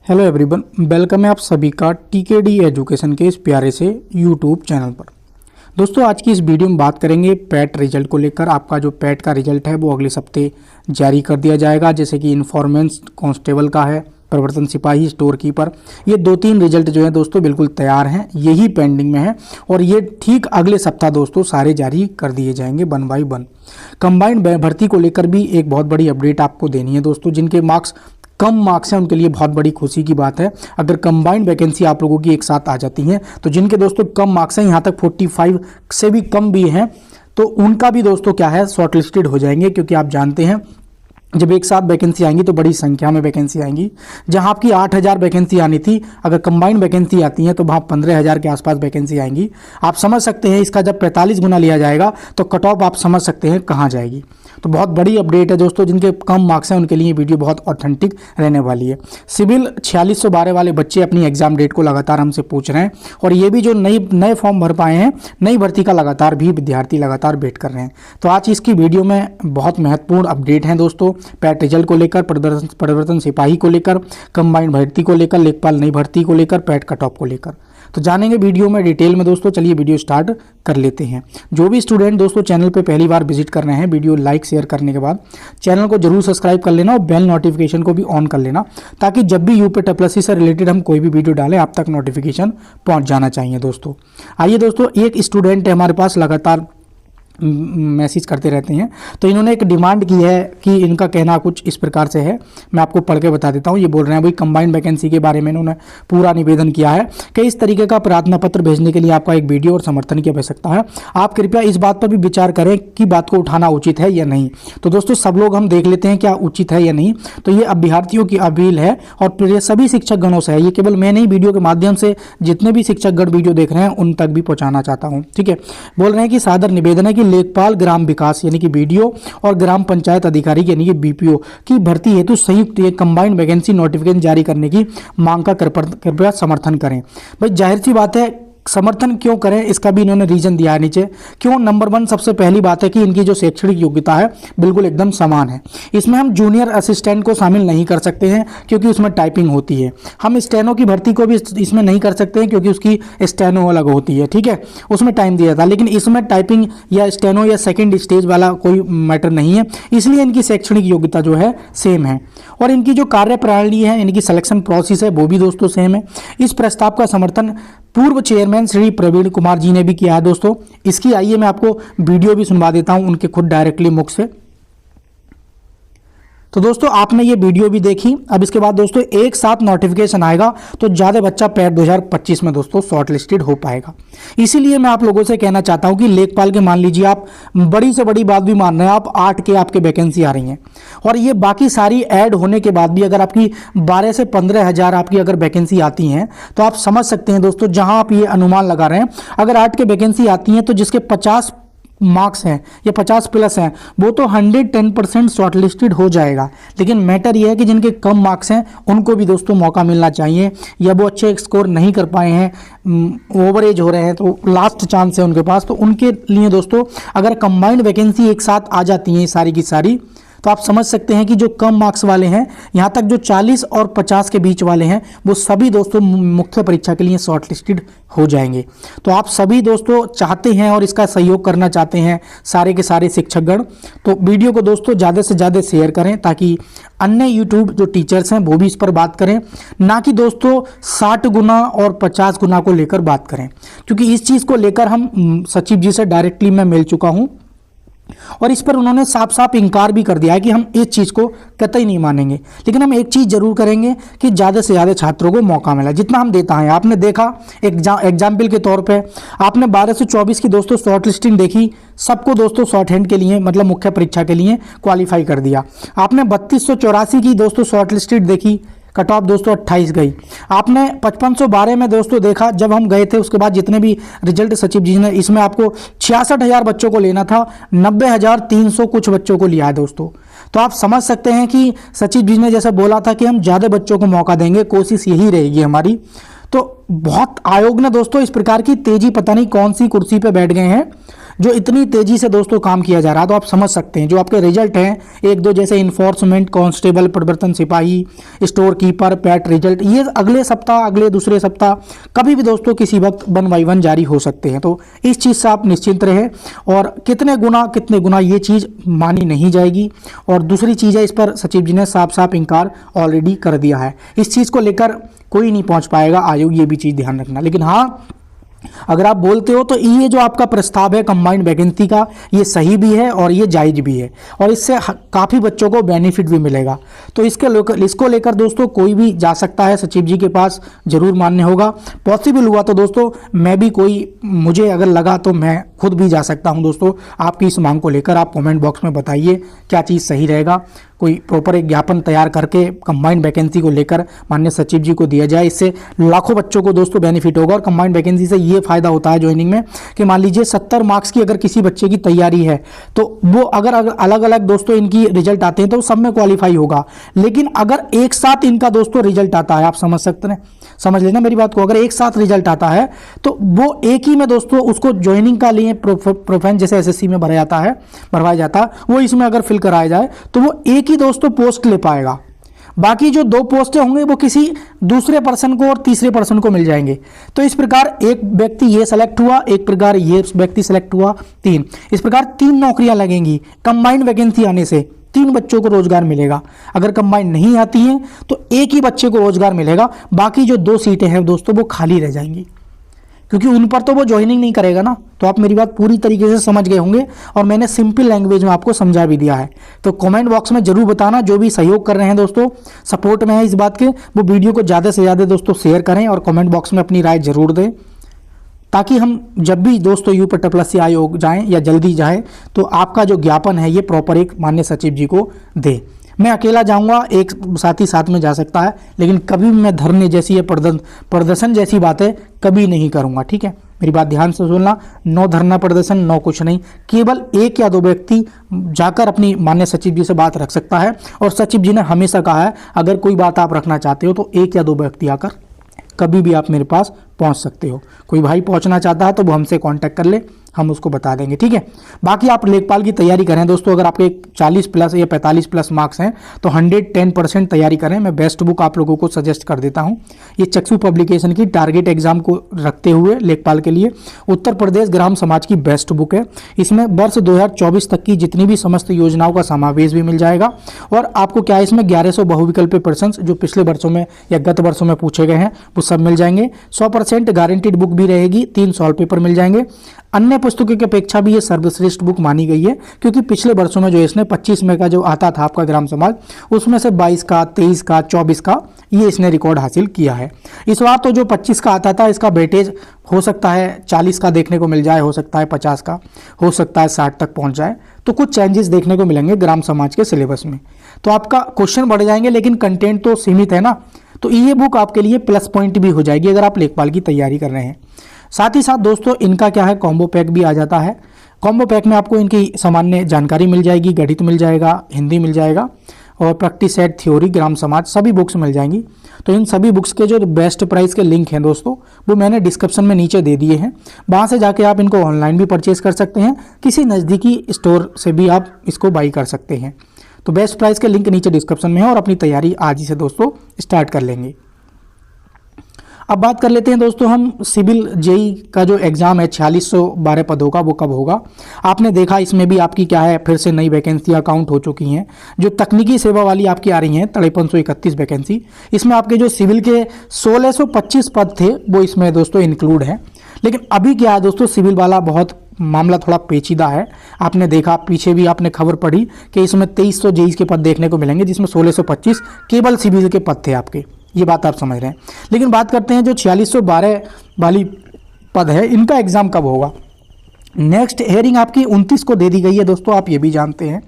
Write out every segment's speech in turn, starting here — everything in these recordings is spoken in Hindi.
हेलो एवरीवन, वेलकम है आप सभी का टीकेडी एजुकेशन के इस प्यारे से यूट्यूब चैनल पर। दोस्तों, आज की इस वीडियो में बात करेंगे पैट रिजल्ट को लेकर। आपका जो पैट का रिजल्ट है वो अगले हफ्ते जारी कर दिया जाएगा, जैसे कि इन्फॉर्मेंस कांस्टेबल का है, प्रवर्तन सिपाही, स्टोर कीपर। ये 2-3 रिजल्ट जो है दोस्तों बिल्कुल तैयार हैं, यही पेंडिंग में है और ये ठीक अगले सप्ताह दोस्तों सारे जारी कर दिए जाएंगे 1 बाय 1। कंबाइंड भर्ती को लेकर भी एक बहुत बड़ी अपडेट आपको देनी है दोस्तों। जिनके मार्क्स कम मार्क्स हैं उनके लिए बहुत बड़ी खुशी की बात है। अगर कंबाइंड वैकेंसी आप लोगों की एक साथ आ जाती हैं तो जिनके दोस्तों कम मार्क्स हैं, यहाँ तक 45 से भी कम भी हैं, तो उनका भी दोस्तों क्या है शॉर्ट लिस्टेड हो जाएंगे। क्योंकि आप जानते हैं जब एक साथ वैकेंसी आएंगी तो बड़ी संख्या में वैकेंसी आएंगी। जहां आपकी 8,000 वैकेंसी आनी थी, अगर कंबाइंड वैकेंसी आती है तो वहां 15,000 के आसपास वैकेंसी आएंगी। आप समझ सकते हैं इसका जब 45 गुना लिया जाएगा तो कट ऑफ आप समझ सकते हैं कहां जाएगी। तो बहुत बड़ी अपडेट है दोस्तों। जिनके कम मार्क्स हैं उनके लिए वीडियो बहुत ऑथेंटिक रहने वाली है। सिविल 4612 वाले बच्चे अपनी एग्जाम डेट को लगातार हमसे पूछ रहे हैं और ये भी जो नए फॉर्म भर पाए हैं, नई भर्ती का लगातार भी विद्यार्थी लगातार वेट कर रहे हैं। तो आज इसकी वीडियो में बहुत महत्वपूर्ण अपडेट हैं दोस्तों। पैट रिजल्ट को लेकर, प्रवर्तन सिपाही को लेकर, कंबाइंड भर्ती को लेकर, लेखपाल नई भर्ती को लेकर, पैट कट ऑफ को लेकर, तो जानेंगे वीडियो में डिटेल में दोस्तों। चलिए वीडियो स्टार्ट कर लेते हैं। जो भी स्टूडेंट दोस्तों चैनल पे पहली बार विजिट कर रहे हैं, वीडियो लाइक शेयर करने के बाद चैनल को जरूर सब्सक्राइब कर लेना और बेल नोटिफिकेशन को भी ऑन कर लेना, ताकि जब भी यूपी टेप्लसी से रिलेटेड हम कोई भी वीडियो डालें आप तक नोटिफिकेशन पहुंच जाना चाहिए दोस्तों। आइए दोस्तों, एक स्टूडेंट है हमारे पास लगातार मैसेज करते रहते हैं, तो इन्होंने एक डिमांड की है कि इनका कहना कुछ इस प्रकार से है। मैं आपको पढ़ के बता देता हूं। ये बोल रहे हैं भाई कंबाइंड वैकेंसी के बारे में इन्होंने पूरा निवेदन किया है कि इस तरीके का प्रार्थना पत्र भेजने के लिए आपका एक वीडियो और समर्थन की आवश्यकता है। आप कृपया इस बात पर भी विचार करें कि बात को उठाना उचित है या नहीं। तो दोस्तों सब लोग हम देख लेते हैं क्या उचित है या नहीं। तो ये अभ्यर्थियों की अपील है और सभी शिक्षक गणों से है। ये केवल मैं नहीं, वीडियो के माध्यम से जितने भी शिक्षक गण वीडियो देख रहे हैं उन तक भी पहुंचाना चाहता हूं। ठीक है, बोल रहे हैं कि सादर निवेदन है कि लेखपाल ग्राम विकास यानी कि बीडीओ और ग्राम पंचायत अधिकारी यानी कि बीपीओ की भर्ती हेतु संयुक्त ये कंबाइंड वैकेंसी नोटिफिकेशन जारी करने की मांग का कृपया समर्थन करें। भाई जाहिर सी बात है, समर्थन क्यों करें इसका भी इन्होंने रीजन दिया है नीचे। क्यों? नंबर 1 सबसे पहली बात है कि इनकी जो शैक्षणिक योग्यता है बिल्कुल एकदम समान है। इसमें हम जूनियर असिस्टेंट को शामिल नहीं कर सकते हैं क्योंकि उसमें टाइपिंग होती है। हम स्टेनो की भर्ती को भी इसमें नहीं कर सकते हैं क्योंकि उसकी स्टेनो अलग होती है। ठीक है, उसमें टाइम दिया था, लेकिन इसमें टाइपिंग या स्टेनो या सेकेंड स्टेज वाला कोई मैटर नहीं है, इसलिए इनकी शैक्षणिक योग्यता जो है सेम है। और इनकी जो कार्य प्रणाली है, इनकी सिलेक्शन प्रोसेस है, वो भी दोस्तों सेम है। इस प्रस्ताव का समर्थन पूर्व चेयरमैन श्री प्रवीण कुमार जी ने भी किया है दोस्तों। इसकी आइए मैं आपको वीडियो भी सुनवा देता हूं उनके खुद डायरेक्टली मुख से। तो दोस्तों आपने ये वीडियो भी देखी। अब इसके बाद दोस्तों एक साथ नोटिफिकेशन आएगा तो ज़्यादा बच्चा पैट 2025 में दोस्तों शॉर्ट लिस्टेड हो पाएगा। इसीलिए मैं आप लोगों से कहना चाहता हूं कि लेखपाल के मान लीजिए आप बड़ी से बड़ी बात भी मान रहे हैं, आप 8 के आपके वैकेंसी आ रही हैं और ये बाकी सारी ऐड होने के बाद भी अगर आपकी 12 से 15,000 आपकी अगर वैकेंसी आती हैं तो आप समझ सकते हैं दोस्तों, जहां आप ये अनुमान लगा रहे हैं अगर 8 के वैकेंसी आती हैं तो जिसके 50 मार्क्स हैं या 50 प्लस हैं वो तो 110% शॉर्ट लिस्टेड हो जाएगा। लेकिन मैटर ये है कि जिनके कम मार्क्स हैं उनको भी दोस्तों मौका मिलना चाहिए, या वो अच्छे स्कोर नहीं कर पाए हैं, ओवर एज हो रहे हैं, तो लास्ट चांस है उनके पास। तो उनके लिए दोस्तों अगर कंबाइंड वैकेंसी एक साथ आ जाती हैं सारी की सारी, तो आप समझ सकते हैं कि जो कम मार्क्स वाले हैं, यहाँ तक जो 40 और 50 के बीच वाले हैं, वो सभी दोस्तों मुख्य परीक्षा के लिए शॉर्ट लिस्टेड हो जाएंगे। तो आप सभी दोस्तों चाहते हैं और इसका सहयोग करना चाहते हैं सारे के सारे शिक्षकगण, तो वीडियो को दोस्तों ज़्यादा से ज़्यादा शेयर करें ताकि अन्य यूट्यूब जो टीचर्स हैं वो भी इस पर बात करें, ना कि दोस्तों 60 गुना और 50 गुना को लेकर बात करें। क्योंकि इस चीज़ को लेकर हम सचिव जी से डायरेक्टली मैं मिल चुका हूँ और इस पर उन्होंने साफ साफ इंकार भी कर दिया है कि हम इस चीज़ को कतई नहीं मानेंगे। लेकिन हम एक चीज़ जरूर करेंगे कि ज़्यादा से ज़्यादा छात्रों को मौका मिला, जितना हम देता है। आपने देखा एग्जाम्पल के तौर पे आपने 12 से 24 की दोस्तों शॉर्ट लिस्टिंग देखी, सबको दोस्तों शॉर्ट हैंड के लिए मतलब मुख्य परीक्षा के लिए क्वालिफाई कर दिया। आपने 3284 की दोस्तों शॉर्ट लिस्टेड देखी, कट ऑफ दोस्तों 28 गई। आपने 5512 में दोस्तों देखा जब हम गए थे, उसके बाद जितने भी रिजल्ट सचिव जी ने, इसमें आपको 66,000 बच्चों को लेना था, 90,300 कुछ बच्चों को लिया है दोस्तों। तो आप समझ सकते हैं कि सचिव जी ने जैसा बोला था कि हम ज़्यादा बच्चों को मौका देंगे, कोशिश यही रहेगी हमारी। तो बहुत आयोग ने दोस्तों इस प्रकार की तेजी, पता नहीं कौन सी कुर्सी पे बैठ गए हैं, जो इतनी तेजी से दोस्तों काम किया जा रहा है, तो आप समझ सकते हैं जो आपके रिजल्ट हैं एक दो, जैसे इन्फोर्समेंट कांस्टेबल, प्रवर्तन सिपाही, स्टोर कीपर, पैट रिजल्ट, ये अगले सप्ताह, अगले दूसरे सप्ताह कभी भी दोस्तों किसी वक्त 1 बाय 1 जारी हो सकते हैं। तो इस चीज़ से आप निश्चिंत रहे, और कितने गुना ये चीज़ मानी नहीं जाएगी। और दूसरी चीज़ है, इस पर सचिव जी ने साफ साफ इनकार ऑलरेडी कर दिया है। इस चीज़ को लेकर कोई नहीं पहुंच पाएगा आयोग, ये भी चीज़ ध्यान रखना। लेकिन हाँ, अगर आप बोलते हो तो ये जो आपका प्रस्ताव है कंबाइंड वैकेंसी का, ये सही भी है और ये जायज भी है, और इससे काफ़ी बच्चों को बेनिफिट भी मिलेगा। तो इसको लेकर दोस्तों कोई भी जा सकता है सचिव जी के पास, जरूर मान्य होगा। पॉसिबल हुआ तो दोस्तों मैं भी, मुझे अगर लगा तो मैं खुद भी जा सकता हूं दोस्तों आपकी इस मांग को लेकर। आप कमेंट बॉक्स में बताइए क्या चीज़ सही रहेगा। कोई प्रॉपर एक ज्ञापन तैयार करके कंबाइंड वैकेंसी को लेकर माननीय सचिव जी को दिया जाए, इससे लाखों बच्चों को दोस्तों बेनिफिट होगा। और कंबाइंड वैकेंसी से ये फायदा होता है ज्वाइनिंग में कि मान लीजिए 70 मार्क्स की अगर किसी बच्चे की तैयारी है, तो वो अगर अलग अलग दोस्तों इनकी रिजल्ट आते हैं तो सब में क्वालिफाई होगा। लेकिन अगर एक साथ इनका दोस्तों रिजल्ट आता है, आप समझ लेना मेरी बात को, अगर एक साथ रिजल्ट आता है तो वो एक ही में दोस्तों उसको ज्वाइनिंग का लिए प्रोफाइल जैसे एसएससी में भरवाया जाता है, वो इसमें अगर फिल कराया जाए तो वो एक ही दोस्तों पोस्ट ले पाएगा। बाकी जो 2 पोस्टें होंगे वो किसी दूसरे पर्सन को और तीसरे पर्सन को मिल जाएंगे। तो इस प्रकार एक व्यक्ति ये सेलेक्ट हुआ, एक प्रकार ये व्यक्ति सेलेक्ट हुआ, 3, इस प्रकार 3 नौकरियां लगेंगी। कंबाइंड वैकेंसी आने से 3 बच्चों को रोजगार मिलेगा। अगर कंबाइंड नहीं आती हैं तो एक ही बच्चे को रोजगार मिलेगा, बाकी जो 2 सीटें हैं दोस्तों वो खाली रह जाएंगी, क्योंकि उन पर तो वो ज्वाइनिंग नहीं करेगा ना। तो आप मेरी बात पूरी तरीके से समझ गए होंगे, और मैंने सिंपल लैंग्वेज में आपको समझा भी दिया है। तो कमेंट बॉक्स में जरूर बताना, जो भी सहयोग कर रहे हैं दोस्तों, सपोर्ट में है इस बात के, वो वीडियो को ज़्यादा से ज़्यादा दोस्तों शेयर करें और कमेंट बॉक्स में अपनी राय जरूर दें, ताकि हम जब भी दोस्तों यूपीएससी आयोग जाएं या जल्दी जाएं तो आपका जो ज्ञापन है ये प्रॉपर एक माननीय सचिव जी को दे। मैं अकेला जाऊंगा, एक साथी साथ में जा सकता है, लेकिन कभी मैं धरने जैसी या प्रदर्शन जैसी बातें कभी नहीं करूंगा। ठीक है, मेरी बात ध्यान से सुनना, नो धरना प्रदर्शन, नो कुछ नहीं। केवल 1 या 2 व्यक्ति जाकर अपनी माननीय सचिव जी से बात रख सकता है, और सचिव जी ने हमेशा कहा है अगर कोई बात आप रखना चाहते हो तो 1 या 2 व्यक्ति आकर कभी भी आप मेरे पास पहुंच सकते हो। कोई भाई पहुंचना चाहता है तो वो हमसे कांटेक्ट कर ले, हम उसको बता देंगे। ठीक है, बाकी आप लेखपाल की तैयारी करें दोस्तों। अगर आपके 40 प्लस या 45 प्लस मार्क्स हैं तो 110% तैयारी करें। मैं बेस्ट बुक आप लोगों को सजेस्ट कर देता हूं। ये चक्षु पब्लिकेशन की टारगेट एग्जाम को रखते हुए लेखपाल के लिए उत्तर प्रदेश ग्राम समाज की बेस्ट बुक है। इसमें वर्ष 2024 तक की जितनी भी समस्त योजनाओं का समावेश भी मिल जाएगा। और आपको क्या है, इसमें 1100 बहुविकल्पीय प्रश्न जो पिछले वर्षों में या गत वर्षों में पूछे गए हैं वो सब मिल जाएंगे। 100% गारंटीड बुक भी रहेगी, 3 सॉल्व पेपर मिल जाएंगे। अन्य पुस्तकों की अपेक्षा भी ये सर्वश्रेष्ठ बुक मानी गई है, क्योंकि पिछले वर्षों में जो इसने 25 में का जो आता था आपका ग्राम समाज, उसमें से 22 का, 23 का, 24 का ये इसने रिकॉर्ड हासिल किया है। इस बार तो जो 25 का आता था इसका वेटेज हो सकता है 40 का देखने को मिल जाए, हो सकता है 50 का, हो सकता है 60 तक पहुंच जाए। तो कुछ चेंजेस देखने को मिलेंगे ग्राम समाज के सिलेबस में, तो आपका क्वेश्चन बढ़ जाएंगे, लेकिन कंटेंट तो सीमित है ना। तो ये बुक आपके लिए प्लस पॉइंट भी हो जाएगी अगर आप लेखपाल की तैयारी कर रहे हैं। साथ ही साथ दोस्तों इनका क्या है, कॉम्बो पैक भी आ जाता है। कॉम्बो पैक में आपको इनकी सामान्य जानकारी मिल जाएगी, गणित मिल जाएगा, हिंदी मिल जाएगा, और प्रैक्टिस सेट, थ्योरी, ग्राम समाज सभी बुक्स मिल जाएंगी। तो इन सभी बुक्स के जो बेस्ट प्राइस के लिंक हैं दोस्तों वो मैंने डिस्क्रिप्शन में नीचे दे दिए हैं। वहाँ से जाके आप इनको ऑनलाइन भी परचेज कर सकते हैं, किसी नज़दीकी स्टोर से भी आप इसको बाई कर सकते हैं। तो बेस्ट प्राइस के लिंक नीचे डिस्क्रिप्शन में है, और अपनी तैयारी आज ही से दोस्तों स्टार्ट कर लेंगे। अब बात कर लेते हैं दोस्तों हम सिविल जेई का जो एग्ज़ाम है 4612 पदों का, वो कब होगा। आपने देखा इसमें भी आपकी क्या है, फिर से नई वैकेंसियाँ काउंट हो चुकी हैं। जो तकनीकी सेवा वाली आपकी आ रही हैं 5331 वैकेंसी, इसमें आपके जो सिविल के 1625 पद थे वो इसमें दोस्तों इंक्लूड है। लेकिन अभी क्या है दोस्तों, सिविल वाला बहुत मामला थोड़ा पेचीदा है। आपने देखा पीछे भी आपने खबर पढ़ी कि इसमें 2300 जेई के पद देखने को मिलेंगे, जिसमें 1625 केवल सिविल के पद थे आपके, ये बात आप समझ रहे हैं। लेकिन बात करते हैं जो 4612 वाली पद है, इनका एग्ज़ाम कब होगा। नेक्स्ट हेयरिंग आपकी 29 को दे दी गई है दोस्तों, आप ये भी जानते हैं।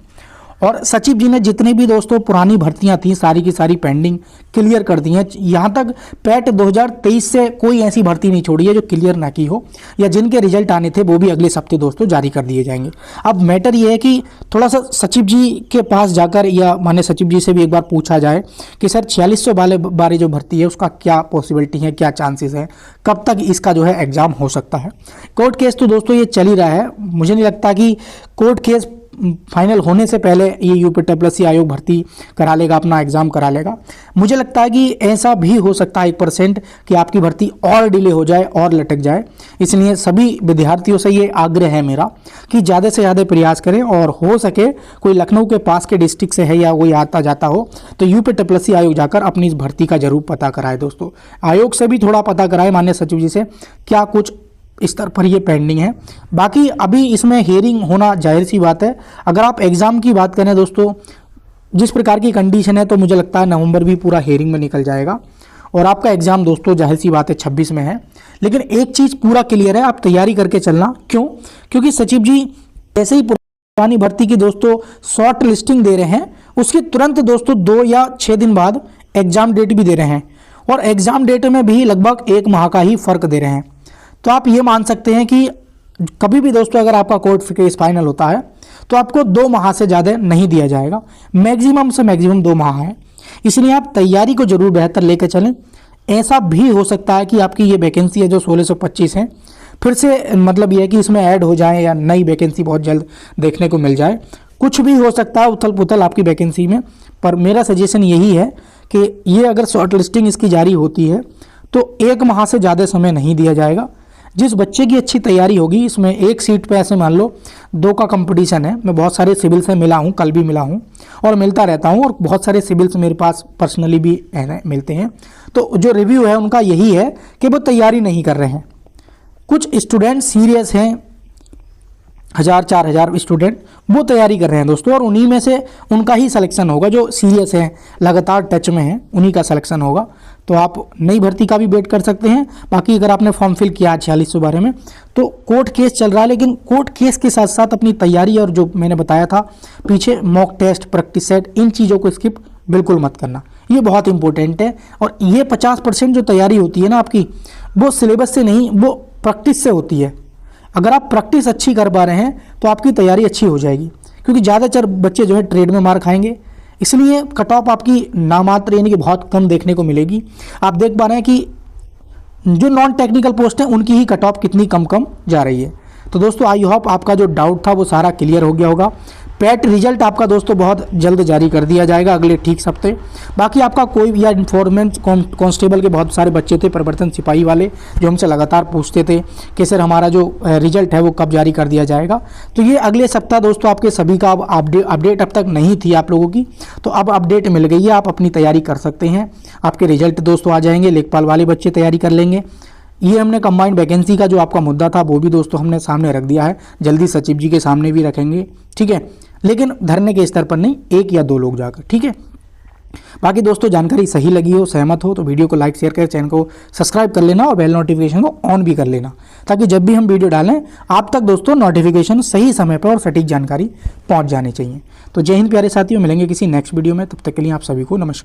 और सचिव जी ने जितनी भी दोस्तों पुरानी भर्तियां थी सारी की सारी पेंडिंग क्लियर कर दी हैं। यहाँ तक पैट 2023 से कोई ऐसी भर्ती नहीं छोड़ी है जो क्लियर ना की हो, या जिनके रिजल्ट आने थे वो भी अगले हफ्ते दोस्तों जारी कर दिए जाएंगे। अब मैटर ये है कि थोड़ा सा सचिव जी के पास जाकर या माने सचिव जी से भी एक बार पूछा जाए कि सर 4600 वाली जो भर्ती है उसका क्या पॉसिबिलिटी है, क्या चांसेस है, कब तक इसका जो है एग्जाम हो सकता है। कोर्ट केस तो दोस्तों ये चल ही रहा है, मुझे नहीं लगता कि कोर्ट केस फाइनल होने से पहले ये यूपीएससी आयोग भर्ती करा लेगा, अपना एग्जाम करा लेगा। मुझे लगता है कि ऐसा भी हो सकता है 1% कि आपकी भर्ती और डिले हो जाए और लटक जाए। इसलिए सभी विद्यार्थियों से ये आग्रह है मेरा कि ज़्यादा से ज़्यादा प्रयास करें, और हो सके कोई लखनऊ के पास के डिस्ट्रिक्ट से है या कोई आता जाता हो तो यूपीएससी आयोग जाकर अपनी इस भर्ती का जरूर पता कराए। दोस्तों आयोग से भी थोड़ा पता कराए, माननीय सचिव जी से क्या कुछ स्तर पर ये पेंडिंग है। बाकी अभी इसमें हियरिंग होना जाहिर सी बात है। अगर आप एग्ज़ाम की बात करें दोस्तों, जिस प्रकार की कंडीशन है तो मुझे लगता है नवंबर भी पूरा हियरिंग में निकल जाएगा, और आपका एग्ज़ाम दोस्तों जाहिर सी बात है 26 में है। लेकिन एक चीज़ पूरा क्लियर है, आप तैयारी करके चलना। क्यों? क्योंकि सचिव जी जैसे ही पुरानी भर्ती की दोस्तों शॉर्ट लिस्टिंग दे रहे हैं, उसके तुरंत दोस्तों 2 या 6 दिन बाद एग्ज़ाम डेट भी दे रहे हैं, और एग्ज़ाम डेट में भी लगभग 1 माह का ही फ़र्क दे रहे हैं। तो आप ये मान सकते हैं कि कभी भी दोस्तों अगर आपका कोर्ट केस फाइनल होता है तो आपको 2 माह से ज़्यादा नहीं दिया जाएगा, मैक्सिमम से मैक्सिमम 2 माह है। इसलिए आप तैयारी को जरूर बेहतर लेकर चलें। ऐसा भी हो सकता है कि आपकी ये वैकेंसी है जो 1625 है, फिर से मतलब ये है कि इसमें ऐड हो जाए, या नई वैकेंसी बहुत जल्द देखने को मिल जाए। कुछ भी हो सकता है उथल पुथल आपकी वैकेंसी में, पर मेरा सजेशन यही है कि ये अगर शॉर्ट लिस्टिंग इसकी जारी होती है तो 1 माह से ज़्यादा समय नहीं दिया जाएगा। जिस बच्चे की अच्छी तैयारी होगी, इसमें एक सीट पे ऐसे मान लो 2 का कंपटीशन है। मैं बहुत सारे सिविल से मिला हूँ, कल भी मिला हूँ और मिलता रहता हूँ, और बहुत सारे सिविल्स मेरे पास पर्सनली भी मिलते हैं। तो जो रिव्यू है उनका यही है कि वो तैयारी नहीं कर रहे हैं। कुछ स्टूडेंट सीरियस हैं, 1000-4000 स्टूडेंट वो तैयारी कर रहे हैं दोस्तों, और उन्हीं में से उनका ही सिलेक्शन होगा। जो सीरियस हैं, लगातार टच में हैं, उन्हीं का सिलेक्शन होगा। तो आप नई भर्ती का भी वेट कर सकते हैं। बाकी अगर आपने फॉर्म फिल किया 4600 बारे में, तो कोर्ट केस चल रहा है, लेकिन कोर्ट केस के साथ साथ अपनी तैयारी और जो मैंने बताया था पीछे मॉक टेस्ट, प्रैक्टिस सेट, इन चीज़ों को स्किप बिल्कुल मत करना, ये बहुत इंपॉर्टेंट है। और ये 50% जो तैयारी होती है ना आपकी, वो सिलेबस से नहीं, वो प्रैक्टिस से होती है। अगर आप प्रैक्टिस अच्छी कर पा रहे हैं तो आपकी तैयारी अच्छी हो जाएगी, क्योंकि ज़्यादातर बच्चे जो है ट्रेड में मार खाएंगे, इसलिए कट ऑफ आपकी नामात्र यानी कि बहुत कम देखने को मिलेगी। आप देख पा रहे हैं कि जो नॉन टेक्निकल पोस्ट हैं उनकी ही कट ऑफ कितनी कम जा रही है। तो दोस्तों आई होप आपका जो डाउट था वो सारा क्लियर हो गया होगा। पैट रिजल्ट आपका दोस्तों बहुत जल्द जारी कर दिया जाएगा अगले ठीक हफ्ते। बाकी आपका कोई या इन्फॉर्मेंट कांस्टेबल के बहुत सारे बच्चे थे, प्रवर्तन सिपाही वाले, जो हमसे लगातार पूछते थे कि सर हमारा जो रिजल्ट है वो कब जारी कर दिया जाएगा। तो ये अगले सप्ताह दोस्तों आपके सभी का अपडेट अब तक नहीं थी आप लोगों की, तो अब अपडेट मिल गई है, आप अपनी तैयारी कर सकते हैं। आपके रिजल्ट दोस्तों आ जाएंगे, लेखपाल वाले बच्चे तैयारी कर लेंगे। ये हमने कंबाइंड वैकेंसी का जो आपका मुद्दा था वो भी दोस्तों हमने सामने रख दिया है, जल्दी सचिव जी के सामने भी रखेंगे, ठीक है, लेकिन धरने के स्तर पर नहीं, 1 या 2 लोग जाकर, ठीक है। बाकी दोस्तों जानकारी सही लगी हो, सहमत हो तो वीडियो को लाइक शेयर कर, चैनल को सब्सक्राइब कर लेना और बेल नोटिफिकेशन को ऑन भी कर लेना, ताकि जब भी हम वीडियो डालें आप तक दोस्तों नोटिफिकेशन सही समय पर और सटीक जानकारी पहुंच जानी चाहिए। तो जय हिंद प्यारे साथियों, मिलेंगे किसी नेक्स्ट वीडियो में, तब तक के लिए आप सभी को नमस्कार।